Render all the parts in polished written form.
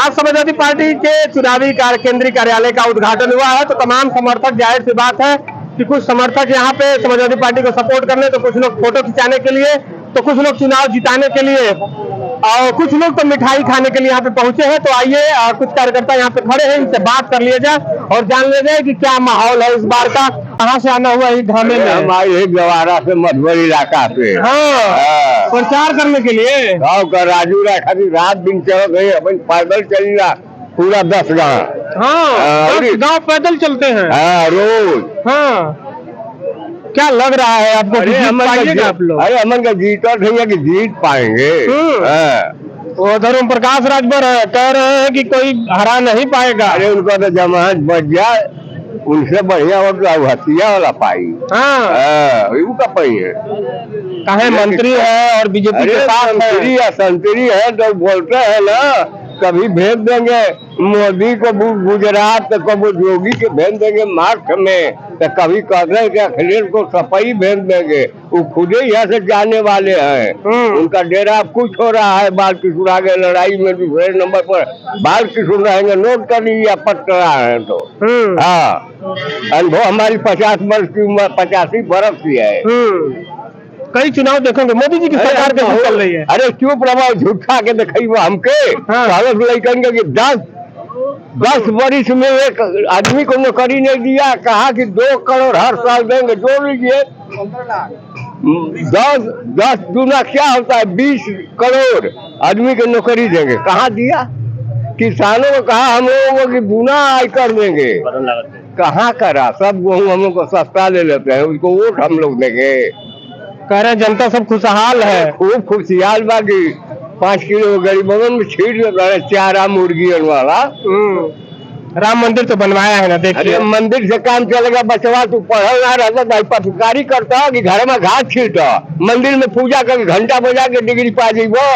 आज समाजवादी पार्टी के चुनावी केंद्रीय कार्यालय का उद्घाटन हुआ है, तो तमाम समर्थक, जाहिर सी बात है कि कुछ समर्थक यहाँ पे समाजवादी पार्टी को सपोर्ट करने, तो कुछ लोग फोटो खिंचाने के लिए, तो कुछ लोग चुनाव जिताने के लिए और कुछ लोग तो मिठाई खाने के लिए यहाँ पे पहुंचे हैं। तो आइए कुछ कार्यकर्ता यहाँ पे खड़े हैं, इनसे बात कर लिया जाए और जान लिया जाए कि क्या माहौल है इस बार का। कहाँ से आना हुआ इस ढामे में? हमारे गवारा से मधुबनी इलाका से प्रचार करने के लिए गाँव का राजू खाली रात दिन चल गए, अपन पैदल चली रहा पूरा 10 गाँव। गाँव पैदल चलते हैं रोज। क्या लग रहा है आपको? अरे आप लोग? अरे अमन का जीता नहीं कि जीत पाएंगे। उधर ओम प्रकाश राजभर कह रहे हैं कि कोई हरा नहीं पाएगा। अरे उनका तो जमानत बच जाए, उनसे बढ़िया हो तो हथिया वाला पाई। का पाई है कहे मंत्री है और बीजेपी के साथ संतरी है तो बोलते हैं ना, कभी भेज देंगे मोदी को गुजरात, तो कभी योगी के भेज देंगे महाराष्ट्र में, तो कभी कहते हैं कि अखिलेश को सफाई भेज देंगे। वो खुद ही यहाँ से जाने वाले हैं। उनका डेरा कुछ हो रहा है, बाल किशोर आगे लड़ाई में दूसरे नंबर पर बाल किशोर रहेंगे। नोट कर लीजिए पट रहा है तो। अनुभव हमारी 50 वर्ष की उम्र, 85 बरस की है। कई चुनाव देखेंगे मोदी जी की सरकार कैसे चल रही है। अरे क्यों प्रभाव झूठा के दिखाई वो हमके लड़कन के 10 वर्ष में एक आदमी को नौकरी नहीं दिया, कहा कि 2 करोड़ हर साल देंगे। जोड़ लीजिए 10 दूना क्या होता है, 20 करोड़ आदमी को नौकरी देंगे। कहाँ दिया? किसानों को कहा हम लोगों को दूना आयकर देंगे, कहाँ करा? सब गेहूँ हम लोग को सस्ता ले लेते हैं, उसको वोट हम लोग देंगे। कह रहे जनता सब खुशहाल है, खूब खुशहाल। बाकी 5 किलो गरीबों में छीट देता है चारा मुर्गियों वाला। राम मंदिर तो बनवाया है ना, देखिए। मंदिर से काम चलेगा, बचवा तू पढ़ल ना रहता, पत्रकारी करता कि घर में घास छीटा, मंदिर में पूजा कर घंटा बजा के डिग्री पा जीबो।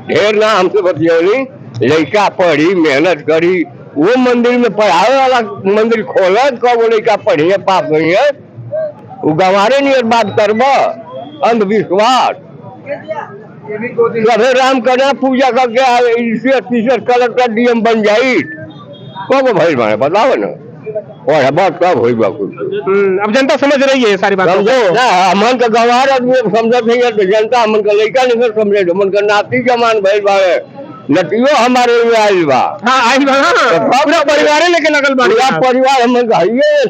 ढेर ना हमसे बतियौली, लड़का पढ़ी मेहनत करी, वो मंदिर में पढ़ावे वाला मंदिर खोला, कब लड़का पढ़िए पास हुई है। वो गंवारे नहीं बात करब, अंधविश्वास। सभे राम करना पूजा करके कलेक्टर डीएम बन जाई, कब भाई माने बताओ ना, और बात कब हुई कुछ। अब जनता समझ रही है सारी बात, समझो ना। अमन का गंवार आदमी समझत नहीं है तो जनता अमन का लड़का नहीं समझे, अमन का नाती जमान भाई बारे नटियो हमारे आयल बा। आयल बा, पूरा परिवार लेके लगल बा। परिवार हम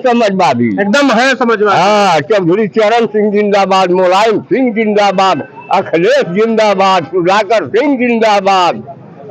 समझवादी एकदम है, समझवादी। चौधरी चरण सिंह जिंदाबाद, मुलायम सिंह जिंदाबाद, अखिलेश जिंदाबाद, सुधाकर सिंह जिंदाबाद।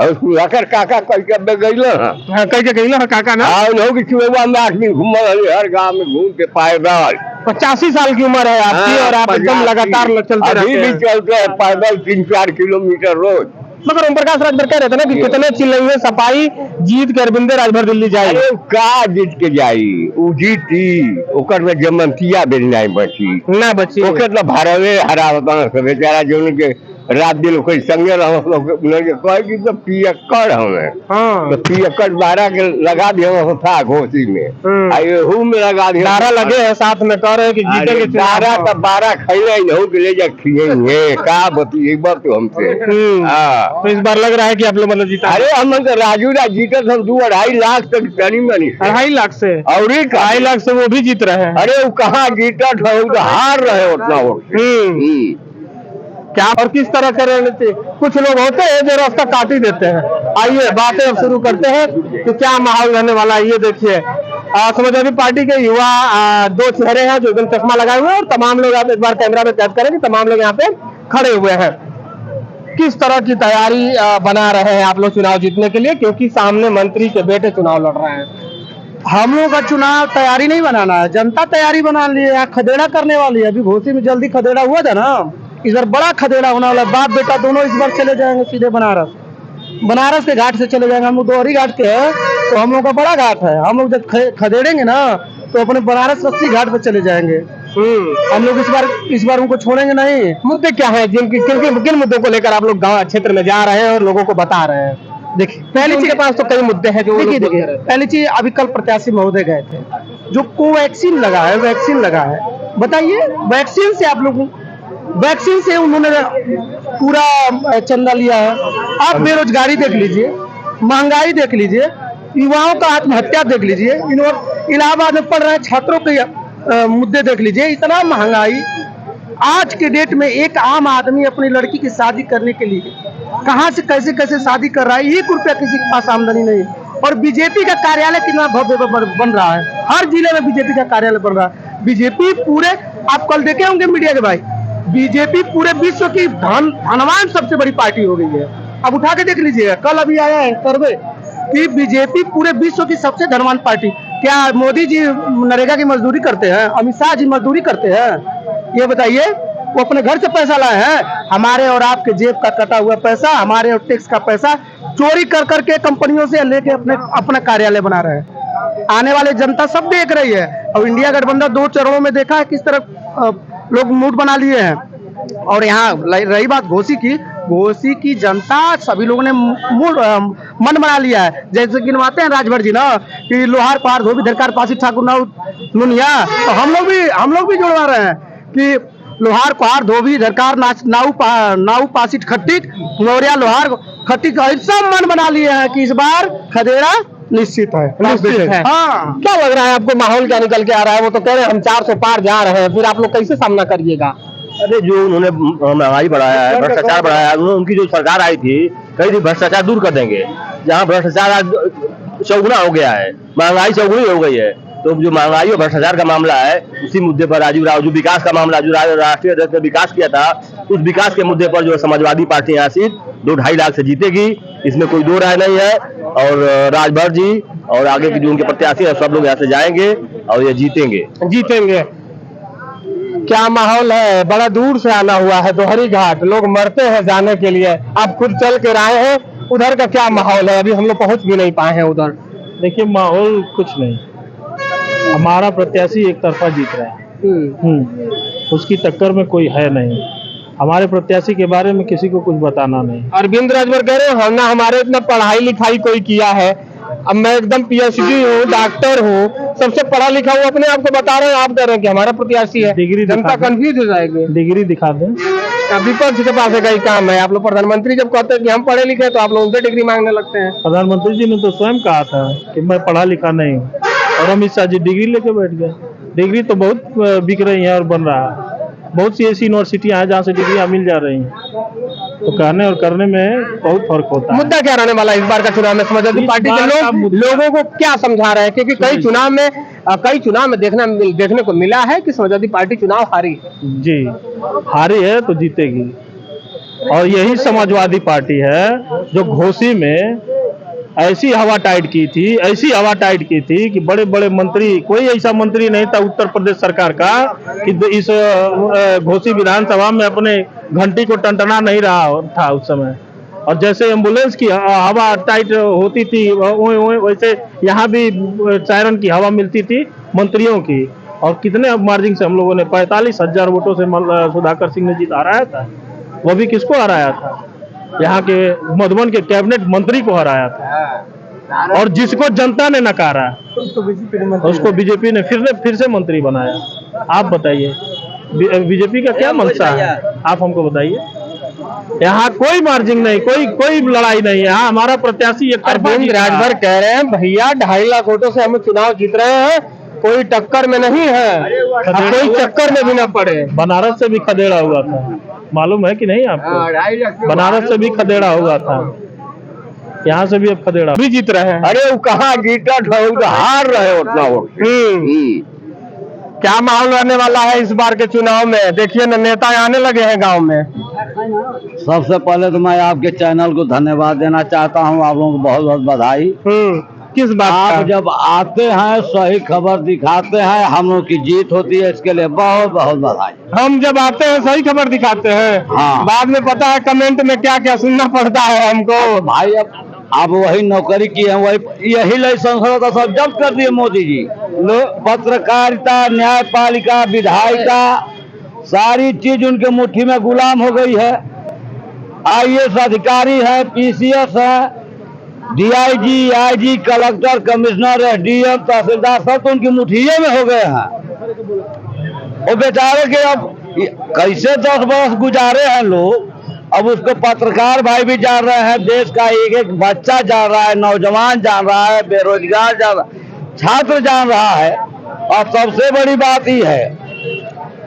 और सुधाकर काका कह के गई काका ना की चुनाव में 8 दिन घूम हर गाँव में घूम के पैदल। 85 साल की उम्र है आपकी और आप एकदम लगातार चलते अभी भी चलते हैं पैदल 3-4 किलोमीटर रोज। मगर ओम प्रकाश राजभर कह रहे थे ना कि कितने चिल्लाइए सफाई जीत के अरविंद राजभर दिल्ली जाए। का जीत के जाई, उ जीती ओकर में जमंतिया बेल नहीं बची ना बची, ओकर तो भारवे हरा होता सब बेचारा जो उनके रात दिन कोई संगे कहे कि तो पियक्कड़ हमें। तो पियक्कड़ 12 के लगा दिया था घोसी में, आयु में लगा दिया, नारा लगे है साथ में, कह रहे कि जीतेंगे। 12 खैले के ले जा खिएंगे, का बतिए तो हमसे। तो इस बार लग रहा है कि आप लोग मतलब जीता। अरे हम राजू जीते सब 2-2.5 लाख तक तनी मनी, 2.5 लाख से और 2.5 लाख से वो भी जीत रहे हैं। अरे वो कहाँ जीता था, तो हार रहे उतना वोट। क्या और किस तरह से रणनीति? कुछ लोग होते हैं जो रास्ता काट ही देते हैं। आइए बातें अब शुरू करते हैं कि क्या माहौल रहने वाला है। ये देखिए समाजवादी पार्टी के युवा 2 चेहरे हैं जो एकदम चश्मा लगाए हुए हैं, और तमाम लोग आप एक बार कैमरा में कैद करें कि तमाम लोग यहाँ पे खड़े हुए हैं। किस तरह की तैयारी बना रहे हैं आप लोग चुनाव जीतने के लिए, क्योंकि सामने मंत्री के बेटे चुनाव लड़ रहे हैं। हम लोग का चुनाव तैयारी नहीं बनाना है, जनता तैयारी बना ली है। यहाँ खदेड़ा करने वाली है। अभी घोसी में जल्दी खदेड़ा हुआ था ना, इस बार बड़ा खदेड़ा होने वाला। बाप बेटा दोनों इस बार चले जाएंगे सीधे बनारस के घाट से चले जाएंगे। हम लोग दोहरी घाट के हैं, तो हम लोग का बड़ा घाट है। हम लोग जब खदेड़ेंगे ना तो अपने बनारस 80 घाट पर चले जाएंगे। हम लोग इस बार उनको छोड़ेंगे नहीं। मुद्दे क्या है, किन मुद्दों को लेकर आप लोग गाँव क्षेत्र में जा रहे हैं और लोगों को बता रहे हैं? देखिए पहली चीज के पास तो कई मुद्दे हैं जो देखिए पहली चीज, अभी कल प्रत्याशी महोदय गए थे, जो कोवैक्सीन लगा है, बताइए वैक्सीन से आप लोग वैक्सीन से उन्होंने पूरा चंदा लिया है। आप बेरोजगारी देख लीजिए, महंगाई देख लीजिए, युवाओं का आत्महत्या देख लीजिए, इलाहाबाद में पढ़ रहे छात्रों के मुद्दे देख लीजिए। इतना महंगाई आज के डेट में एक आम आदमी अपनी लड़की की शादी करने के लिए कहां से कैसे कैसे शादी कर रहा है, 1 रुपया किसी के पास आमदनी नहीं। और बीजेपी का कार्यालय कितना भव्य बन रहा है, हर जिले में बीजेपी का कार्यालय बन रहा है। बीजेपी पूरे, आप कल देखे होंगे मीडिया के भाई, बीजेपी पूरे विश्व की धनवान सबसे बड़ी पार्टी हो गई है। अब उठा के देख लीजिएगा, कल अभी आया है सर्वे कि बीजेपी पूरे विश्व की सबसे धनवान पार्टी। क्या मोदी जी नरेगा की मजदूरी करते हैं? अमित शाह जी मजदूरी करते हैं? ये बताइए, वो अपने घर से पैसा लाए हैं? हमारे और आपके जेब का कटा हुआ पैसा, हमारे और टैक्स का पैसा चोरी कर करके कंपनियों से लेके अपना कार्यालय बना रहे हैं। आने वाले जनता सब देख रही है। और इंडिया गठबंधन 2 चरणों में देखा है किस तरह लोग मूड बना लिए हैं। और यहाँ रही बात घोसी की जनता, सभी लोगों ने मन बना लिया है। जैसे गिनवाते हैं राजभर जी ना कि लोहार पहाड़ धोबी धरकार पासी ठाकुर नुनिया, तो हम लोग भी जुड़वा रहे हैं कि लोहार पहाड़ धोबी धरकार नाऊ पासी खट्टिक नौरिया लोहार खट्टिक, ऐसा मन बना लिए हैं कि इस बार खदेड़ा निश्चित है। हाँ, क्या लग रहा है आपको, माहौल क्या निकल के आ रहा है? वो तो कह रहे हैं हम 400 पार जा रहे हैं, फिर आप लोग कैसे सामना करिएगा? अरे जो उन्होंने महंगाई बढ़ाया है, भ्रष्टाचार बढ़ाया है, उनकी जो सरकार आई थी कही थी भ्रष्टाचार दूर कर देंगे। जहाँ भ्रष्टाचार आज चौगुना हो गया है, महंगाई चौगुनी हो गई है, तो जो महंगाई और भ्रष्टाचार का मामला है उसी मुद्दे पर राजीव राव, जो विकास का मामला, जो राष्ट्रीय अध्यक्ष ने विकास किया था, उस विकास के मुद्दे पर जो समाजवादी पार्टी यहाँ सीट 2-2.5 लाख से जीतेगी, इसमें कोई दो राय नहीं है। और राजभर जी और आगे की जो उनके प्रत्याशी है सब लोग यहाँ से जाएंगे और ये जीतेंगे। क्या माहौल है? बड़ा दूर से आना हुआ है, दोहरी घाट, लोग मरते हैं जाने के लिए, आप खुद चल के आए हैं, उधर का क्या माहौल है? अभी हम लोग पहुंच भी नहीं पाए हैं उधर। देखिए माहौल कुछ नहीं, हमारा प्रत्याशी एक तरफा जीत रहा है। उसकी टक्कर में कोई है नहीं। हमारे प्रत्याशी के बारे में किसी को कुछ बताना नहीं। अरविंद राजभर कह रहे हैं ना हमारे इतना पढ़ाई लिखाई कोई किया है, अब मैं एकदम PhD हूँ, डॉक्टर हूँ, सबसे पढ़ा लिखा हूँ, अपने आप को बता रहे हैं, आप कह रहे हैं कि हमारा प्रत्याशी है। डिग्री जनता कंफ्यूज हो जाएगी। डिग्री दिखा दें। विपक्ष के पास का ही काम है। आप लोग प्रधानमंत्री जब कहते हैं कि हम पढ़े लिखे, तो आप लोग उनसे डिग्री मांगने लगते हैं। प्रधानमंत्री जी ने तो स्वयं कहा था कि मैं पढ़ा लिखा नहीं हूँ, और अमित शाह जी डिग्री लेके बैठ गए। डिग्री तो बहुत बिक रही है और बन रहा है। बहुत सी ऐसी यूनिवर्सिटियां हैं जहाँ से डिग्रियां मिल जा रही हैं। तो कहने और करने में बहुत फर्क होता है। मुद्दा क्या रहने वाला है इस बार का चुनाव में? समाजवादी पार्टी के लोग लोगों को क्या समझा रहे हैं? क्योंकि कई चुनाव में देखने को मिला है कि समाजवादी पार्टी चुनाव हारी। जी, हारी है तो जीतेगी। और यही समाजवादी पार्टी है जो घोसी में ऐसी हवा टाइट की थी कि बड़े बड़े मंत्री, कोई ऐसा मंत्री नहीं था उत्तर प्रदेश सरकार का कि इस घोसी विधानसभा में अपने घंटी को टंटना नहीं रहा था उस समय। और जैसे एम्बुलेंस की हवा टाइट होती थी, वैसे यहाँ भी सायरन की हवा मिलती थी मंत्रियों की। और कितने मार्जिन से हम लोगों ने 45,000 वोटों से सुधाकर सिंह ने जीत हराया था। वो भी किसको हराया था? यहाँ के मधुबन के कैबिनेट मंत्री को हराया था। और जिसको जनता ने नकारा उसको बीजेपी ने फिर से मंत्री बनाया। आप बताइए बीजेपी का क्या मंशा है? आप हमको बताइए। यहाँ कोई मार्जिन नहीं, कोई लड़ाई नहीं है। यहाँ हमारा प्रत्याशी अरविंद राजभर कह रहे हैं भैया 2.5 लाख वोटों से हम चुनाव जीत रहे हैं, कोई टक्कर में नहीं है, कोई चक्कर में भी ना पड़े। बनारस से भी खदेड़ा हुआ था, मालूम है कि नहीं आपको? बनारस से भी खदेड़ा हुआ था, यहाँ से भी अब खदेड़ा भी जीत रहे हैं। अरे वो कहाँ जीता था, वो तो हार रहे उतना वोट। क्या माहौल रहने वाला है इस बार के चुनाव में? देखिए न, नेता आने लगे हैं गांव में। सबसे पहले तो मैं आपके चैनल को धन्यवाद देना चाहता हूँ, आप लोगों को बहुत बहुत बधाई। किस बात आप जब आते हैं सही खबर दिखाते हैं, हम लोग की जीत होती है, इसके लिए बहुत बहुत बधाई। हम जब आते हैं सही खबर दिखाते हैं, हाँ। बाद में पता है कमेंट में क्या क्या सुनना पड़ता है हमको। भाई अब आप वही नौकरी किए हैं, वही यही लाइसेंस होता सब जब्त कर दिए मोदी जी। पत्रकारिता, न्यायपालिका, विधायिका, सारी चीज उनके मुट्ठी में गुलाम हो गई है। IAS अधिकारी है, PCS है, DIG, IG, collector, commissioner, SDM, तहसीलदार सब तो उनकी मुठिए में हो गए हैं। वो बेचारे के अब कैसे 10 वर्ष गुजारे हैं लोग, अब उसको पत्रकार भाई भी जान रहे हैं, देश का एक एक बच्चा जान रहा है, नौजवान जान रहा है, बेरोजगार जान रहा है, छात्र जान रहा है। और सबसे बड़ी बात ही है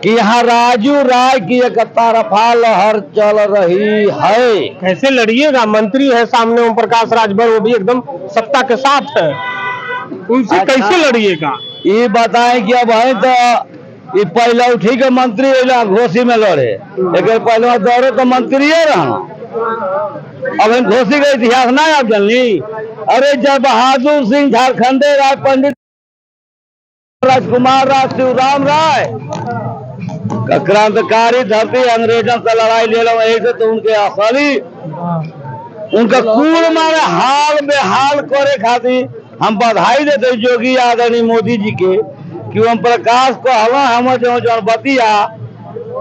कि यहाँ राजू राय की एक तरफा लहर चल रही है। कैसे लड़िएगा? मंत्री है सामने ओम प्रकाश राजभर, वो भी एकदम सत्ता के साथ है, उनसे अच्छा। कैसे लड़िएगा? ये बताएं कि अब है तो ये पहले उठी के मंत्री घोसी में लड़े, लेकिन पहले दौरे तो मंत्री रहा। अब इन घोसी का इतिहास ना आप जानली। अरे जब बहादुर सिंह झारखंडे राय, पंडित राजकुमार राय, शिवराम राय क्रांतिकारी धरती अंग्रेजों से लड़ाई ले लो, ऐसे तो उनके असली उनका कुल मारे हाल बेहाल करे खातिर हम बधाई देते योगी आदरणीय मोदी जी के कि ओम प्रकाश को हवा हम जो बतिया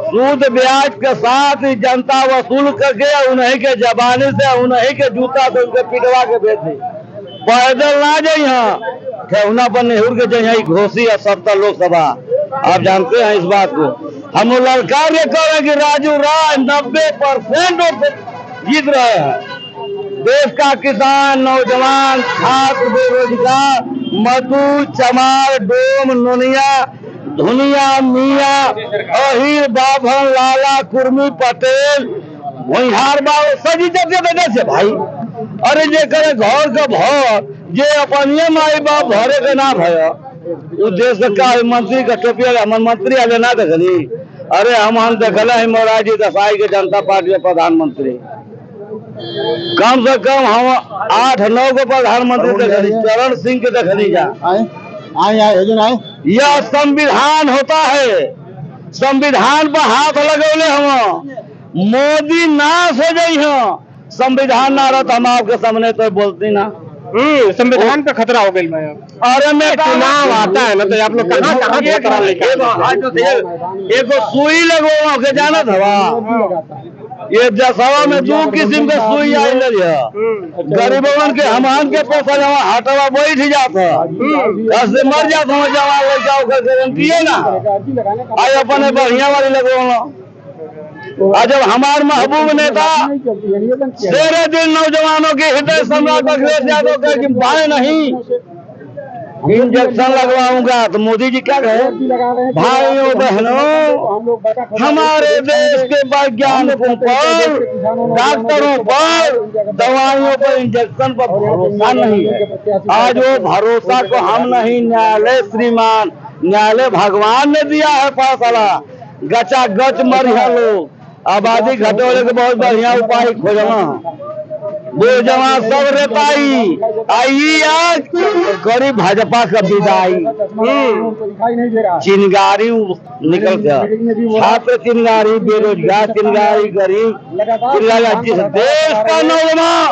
सूद ब्याज के साथ ही जनता वसूल करके उन्हीं के जबानी से उन्हीं के जूता से उनके पिटवा के भेजे। पैदल ना जाइए ठेहुना पर नेहरू के जाइए घोसी और 70 लोकसभा। आप जानते हैं इस बात को। हम लड़का ये कह रहे हैं कि राजू राय 90% जीत रहे हैं। देश का किसान, नौजवान, छात्र, बेरोजगार, मजदूर, चमार, डोम, नोनिया, धुनिया, मिया, अहिर, बाभन, लाला, कुर्मी, पटेल, भुइहार बाबू सजी जगह से भाई। अरे जे करे घर का भर, जे अपनिए माई बाप भरे के ना भय, उ देश का मंत्री का टोपिया हमन मंत्री आगे ना देखली। अरे हम देखल है मोरारजी देसाई के जनता पार्टी के प्रधानमंत्री, कम से कम हम 8-9 को प्रधानमंत्री देखली, चरण सिंह के देखली जा। यह संविधान होता है, संविधान पर हाथ लगौले हम मोदी नाश हो जाई है। संविधान ना रहता हम आपके सामने तो बोलती ना। संविधान पे खतरा हो गई मैं। अरे मैं चुनाव आता है ना तो आप लोग कहाँ एक सुई लगो के जाना था। ये जसवा में 2 किस्म के सुई आई गरीबन के हमान के पैसा जमा हटवा बैठ जाता ऐसे मर जाता हूँ जमा लड़का करके ना आई अपने बढ़िया वाली लगो। आज जब हमारे महबूब नेता तेरे दिन नौजवानों के हृदय सम्राट अखिलेश यादव का कि भाई नहीं इंजेक्शन लगवाऊंगा तो मोदी जी क्या कहे? भाइयों बहनों, हमारे देश के वैज्ञानिकों पर, डॉक्टरों पर, दवाइयों पर, इंजेक्शन पर भरोसा नहीं है। आज वो भरोसा को हम नहीं, न्यायालय श्रीमान, न्यायालय भगवान ने दिया है फैसला। गचा गच मरिया लोग आबादी घटोले के बहुत बढ़िया उपाय खोजना। वो जमा सब रेताई आई आज करी भाजपा का विदाई। चिंगारी निकल गया, छात्र चिंगारी, बेरोजगार चिंगारी, गरीब चिंगारी। देश का नौजवान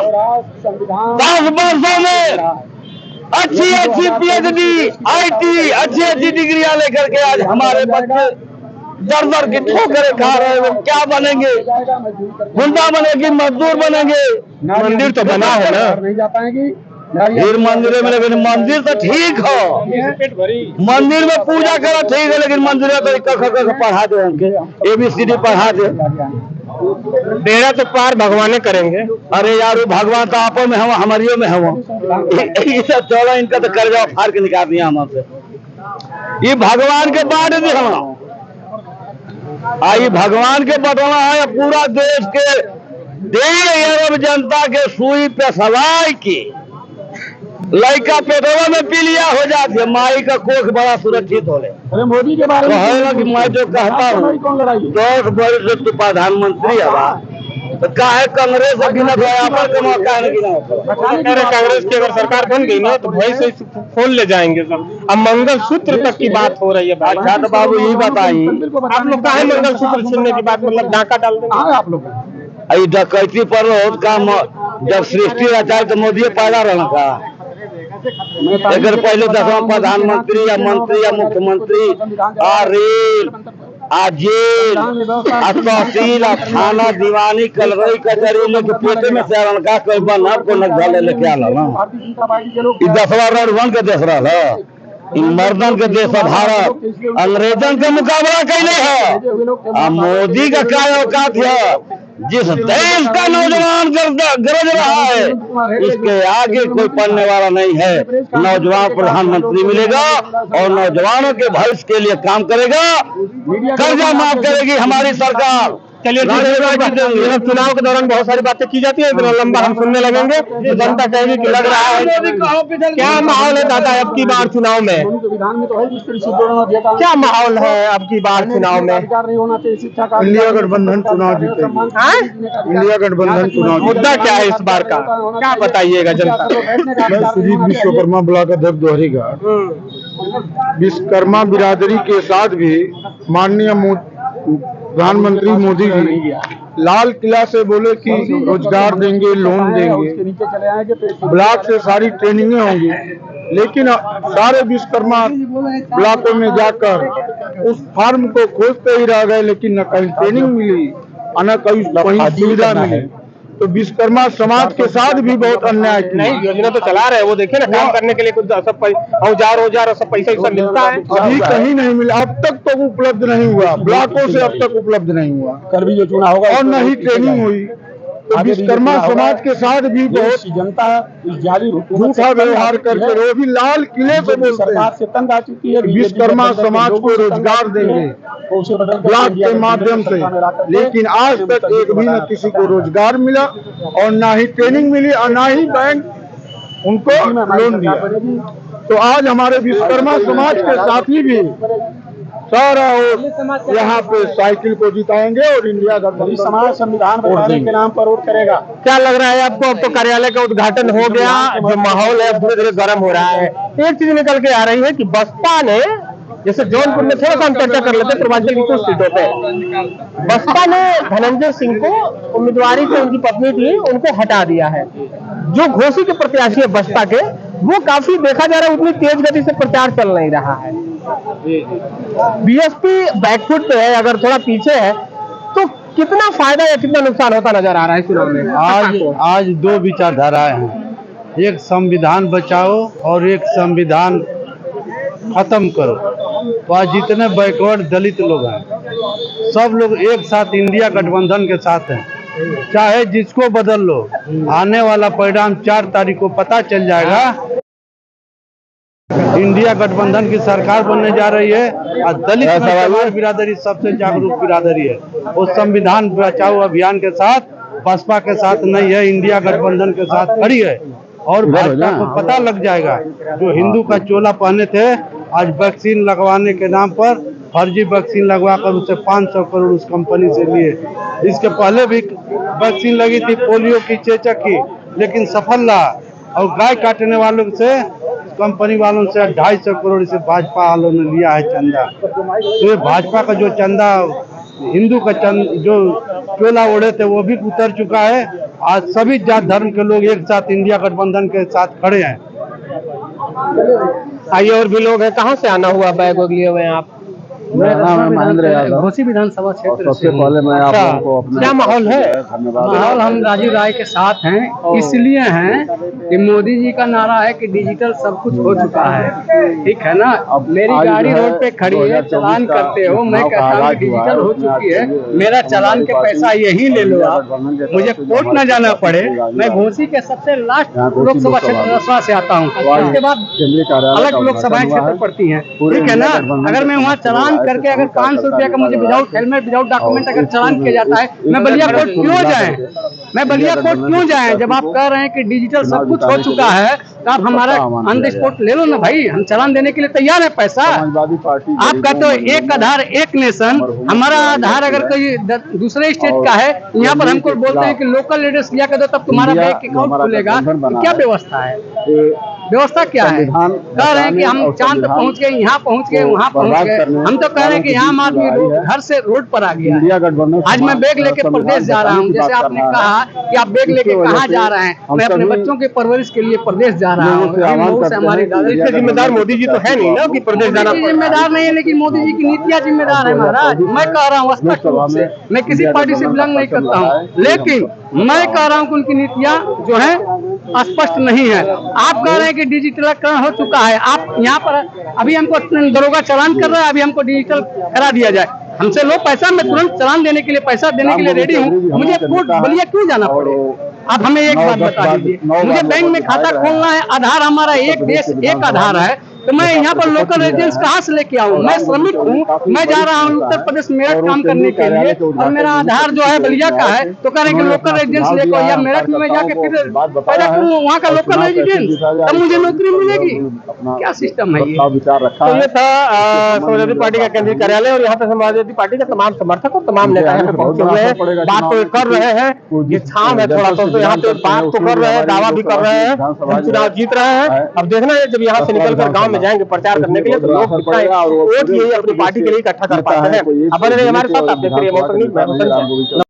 10 वर्षों में अच्छी PhD, IT, अच्छी डिग्रियां लेकर के आज हमारे बच्चे दर की ठोकरें खा रहे हैं। वो क्या बनेंगे? गुंडा बनेगी, मजदूर बनेंगे। मंदिर तो बना है ना, फिर मंदिर में, लेकिन मंदिर तो ठीक हो, मंदिर में पूजा करा ठीक है, लेकिन मंदिर में तो पढ़ा दे, उनके ABCD पढ़ा दे। बेड़ा तो पार भगवान करेंगे। अरे यार भगवान तो आपो में हम, हमारियों में हम। ये सब चलो इनका तो कर्जा फाड़ के निकाल दिया हमसे। ये भगवान के बांट दी हम। आई भगवान के बटना है पूरा देश के 1.5 अरब जनता के सुई पे सवाई की लड़का पेटवा में पीलिया हो जाती है। माई का कोख बड़ा सुरक्षित हो ले। अरे मोदी के बारे में कि मैं जो कहता हूँ 10 वर्ष से तू प्रधानमंत्री है तो काहे कांग्रेस कांग्रेस की अगर सरकार बन गई ना तो भाई से खोल ले जाएंगे सब। अब मंगलसूत्र तक की बात हो रही है। अच्छा तो बाबू यही बताइए आप लोग काहे मंगलसूत्र छीनने की बात, मतलब डाका डाल देंगे आप लोग? अरे डकैती पर काम जब सृष्टि रचाई तो मोदी पैदा रहना का। अगर पहले 10वां प्रधानमंत्री या मंत्री या मुख्यमंत्री आ रेल आ जेल आ तहसील आ थाना दीवानी कलरई कचहरी लेके पेटे में से अनका कोई बना को नगले लेके आला ना। 10वां रण के देश रहा, मर्दन के देश भारत अंग्रेजन के मुकाबला कैले है। मोदी का क्या औकात है? जिस देश का नौजवान गरज रहा है, इसके आगे कोई पढ़ने वाला नहीं है। नौजवान प्रधानमंत्री मिलेगा और नौजवानों के भविष्य के लिए काम करेगा। कर्जा माफ करेगी हमारी सरकार। चलिए चुनाव के दौरान बहुत सारी बातें की जाती है, इतना लंबा हम सुनने लगेंगे तो जनता कहेगी कि लग रहा है। क्या माहौल है दादा अब की बार चुनाव में? क्या माहौल है अब की बार चुनाव में? इंडिया गठबंधन चुनाव जीतेगी। इंडिया गठबंधन चुनाव। मुद्दा क्या है इस बार का, क्या बताइएगा जनता? मैं सुजीत विश्वकर्मा ब्लॉक अध्यक्ष दोहरीघाट। विश्वकर्मा बिरादरी के साथ भी माननीय प्रधानमंत्री मोदी जी लाल किला से बोले कि रोजगार देंगे, लोन देंगे, ब्लॉक से सारी ट्रेनिंगें होंगी, लेकिन सारे विश्वकर्मा ब्लॉकों में जाकर उस फार्म को खोजते ही रह गए, लेकिन न कहीं ट्रेनिंग मिली और न कहीं सुविधा मिली। तो विश्वकर्मा समाज के साथ भी बहुत अन्याय किया। नहीं, योजना तो चला रहे हैं, वो देखिए ना, काम करने के लिए कुछ सब औजार सब पैसा मिलता है, अभी कहीं नहीं मिला। अब तक तो उपलब्ध नहीं हुआ, ब्लॉकों से अब तक उपलब्ध नहीं हुआ। कल भी जो चुनाव होगा और न ही ट्रेनिंग हुई। तो विश्वकर्मा समाज के साथ भी बहुत जनता झूठा व्यवहार करके वो भी लाल किले से बोलते हैं से तंग आ चुकी है। विश्वकर्मा समाज को रोजगार देंगे ब्लॉक के माध्यम से, लेकिन आज तक एक भी न किसी को रोजगार मिला और ना ही ट्रेनिंग मिली और ना ही बैंक उनको लोन दिया। तो आज हमारे विश्वकर्मा समाज के साथी भी सारा यहाँ पे साइकिल को जिताएंगे और इंडिया गठबंधन समाज संविधान बनाने के नाम पर वोट करेगा। क्या लग रहा है आपको? अब तो कार्यालय का उद्घाटन हो गया, जो माहौल है धीरे धीरे गर्म हो रहा है। एक चीज निकल के आ रही है कि बसपा ने, जैसे जौनपुर में थोड़ा सा हम चर्चा कर लेते हैं पूर्वांचल की कुछ सीटों पे, बसपा ने धनंजय सिंह को उम्मीदवारी से, उनकी पत्नी थी, उनको हटा दिया है। जो घोसी के प्रत्याशी है बसपा के, वो काफी देखा जा रहा है उतनी तेज गति से प्रचार चल नहीं रहा है। बीएसपी बैकफुट पे है, अगर थोड़ा पीछे है तो कितना फायदा या कितना नुकसान होता नजर आ रहा है चुनाव में? आज दो विचारधाराएं हैं, एक संविधान बचाओ और एक संविधान खत्म करो। तो आज जितने बैकवर्ड दलित लोग हैं, सब लोग एक साथ इंडिया गठबंधन के साथ हैं। चाहे जिसको बदल लो, आने वाला परिणाम 4 तारीख को पता चल जाएगा। इंडिया गठबंधन की सरकार बनने जा रही है और दलित समाज बिरादरी सबसे जागरूक बिरादरी है। वो संविधान बचाओ अभियान के साथ, बसपा के साथ नहीं है, इंडिया गठबंधन के साथ खड़ी है। और भाजपा को पता लग जाएगा, जो हिंदू का चोला पहने थे, आज वैक्सीन लगवाने के नाम पर फर्जी वैक्सीन लगवाकर उसे 500 करोड़ उस कंपनी से लिए। इसके पहले भी वैक्सीन लगी थी पोलियो की, चेचक की, लेकिन सफल रहा। और गाय काटने वालों से, कंपनी वालों से 250 करोड़ से भाजपा वालों ने लिया है चंदा। तो ये भाजपा का जो चंदा, हिंदू का जो चोला ओढ़े थे, वो भी उतर चुका है। आज सभी जात धर्म के लोग एक साथ इंडिया गठबंधन के साथ खड़े हैं। आइए और भी लोग हैं। कहाँ से आना हुआ बैग वैग लिए हुए हैं आप? मेरा नाम है महेंद्र यादव, घोसी विधानसभा क्षेत्र सबसे पहले मैं आप लोगों को अपना क्या माहौल है? माहौल हम राजीव राय के साथ हैं, इसलिए हैं कि मोदी जी का नारा है कि डिजिटल सब कुछ हो चुका है, ठीक है ना। मेरी गाड़ी रोड पे खड़ी है, चालान करते हो, मैं कहता हूँ डिजिटल हो चुकी है, मेरा चालान के पैसा यही ले लो आप, मुझे कोर्ट न जाना पड़े। मैं घोसी के सबसे लास्ट लोकसभा क्षेत्र रसवा से आता हूँ, उसके बाद अलग लोकसभा क्षेत्र पड़ती है, ठीक है ना। अगर मैं वहाँ चालान करके अगर 500 रुपया का मुझे विदाउट हेलमेट विदाउट डॉक्यूमेंट अगर चालान किया जाता है, मैं बलिया कोर्ट क्यों जाएं? मैं बलिया कोर्ट क्यों जाएं? जब आप कह रहे हैं कि डिजिटल सब कुछ हो चुका है, तो आप हमारा ऑन द स्पॉट ले लो ना भाई, हम चालान देने के लिए तैयार है। पैसा आप कहते हो एक आधार एक नेशन, हमारा आधार अगर कोई दूसरे स्टेट का है, यहाँ पर हमको बोलते हैं कि लोकल एड्रेस लिया कर दो तब तुम्हारा बैंक अकाउंट खुलेगा। क्या व्यवस्था है? व्यवस्था क्या है? कह रहे हैं कि हम चांद पे पहुंच गए, यहाँ पहुंच गए, वहाँ पहुंच गए। हम तो कह रहे हैं कि यहाँ आदमी घर से रोड पर आ गया है। आज मैं बैग लेके प्रदेश जा रहा हूँ, जैसे आपने कहा कि आप बैग लेके कहाँ जा रहे हैं, मैं अपने बच्चों की परवरिश के लिए प्रदेश जा रहा हूँ। हमारी इसके जिम्मेदार मोदी जी तो है नहीं ना कि प्रदेश जाना? जिम्मेदार नहीं है, लेकिन मोदी जी की नीतियाँ जिम्मेदार है महाराज। मैं कह रहा हूँ स्पष्ट रूप से, मैं किसी पार्टी से बिलोंग नहीं करता हूँ, लेकिन मैं कह रहा हूँ कि उनकी नीतियाँ जो है स्पष्ट नहीं है। आप कह रहे हैं कि डिजिटलीकरण हो चुका है, आप यहाँ पर अभी हमको दरोगा चालान कर रहा है, अभी हमको डिजिटल करा दिया जाए। हमसे लो पैसा, मैं तुरंत चालान देने के लिए, पैसा देने के लिए रेडी हूँ। मुझे कोर्ट बलिया क्यों जाना पड़े? आप हमें एक बात बता दीजिए, मुझे बैंक में खाता खोलना है, आधार हमारा एक देश एक आधार है, तो मैं यहाँ पर लोकल रेजिडेंस कहाँ से लेके आऊँ? मैं श्रमिक हूँ, मैं जा रहा हूँ उत्तर प्रदेश मेरठ काम करने के लिए, और मेरा आधार जो है बलिया का है, तो कह रहे हैं कि लोकल रेजिडेंस लेकर या मेरठ में मैं जाके फिर पैदा करूँ वहाँ का लोकल रेजिडेंस, तब मुझे नौकरी मिलेगी? क्या सिस्टम है ये? तो ये था समाजवादी पार्टी का केंद्रीय कार्यालय, और यहाँ पे समाजवादी पार्टी के तमाम समर्थक और तमाम नेता यहाँ पे पहुंचे हुए हैं। बात तो कर रहे हैं, ये छाम है थोड़ा सा, तो यहाँ पे बात तो कर रहे हैं, दावा भी कर रहे हैं, हम चुनाव जीत रहे हैं। अब देखना है जब यहाँ से निकलकर गाँव में जाएंगे प्रचार करने के लिए, तो लोग कितना वोट यही अपनी पार्टी के लिए इकट्ठा कर पाते हैं। अब बने रहिए हमारे साथ, आप देख रहे हैं।